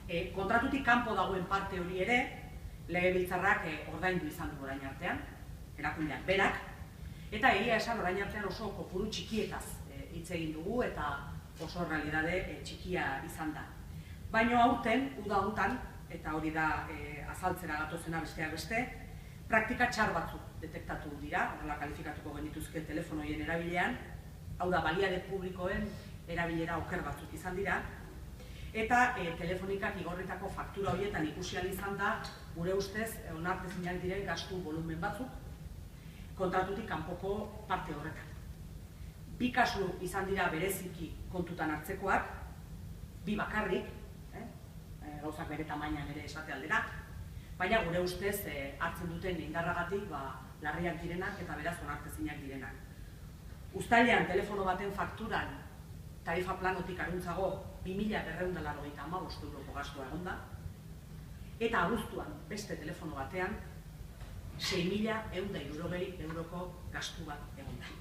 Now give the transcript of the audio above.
Kontratutik kanpo dagoen parte hori ere, legebiltzarrak ordaindu izan du orain artean, erakundeak berak, eta egia esan orain artean oso kopuru txikietaz hitz egin dugu eta oso realidade txikia izan da. Baina aurten, uda hontan, eta hori da azaltzera gatozena besteak beste, praktika txar batzuk detektatu dira, horrela kalifikatuko genituzke telefonoien erabilean, hau da, baliare publikoen erabilera oker batzuk izan dira, eta telefonikak igorritako faktura horietan ikusi ahal izan da, gure ustez, onartezinak diren gastu volumen batzuk, kontratutik kanpoko parte horretan. Bi kasu izan dira bereziki kontutan hartzekoak, bi bakarrik, gauzak bere tamainan ere esate aldera, baina gure ustez hartzen duten indarragatik larriak direnak eta beraz onartezinak direnak. Uztailean telefono baten fakturan tarifa planotik aruntzago 2.295 euroko gastua egon da, eta abuztuan beste telefono batean 6.160 euroko gastu bat egon da.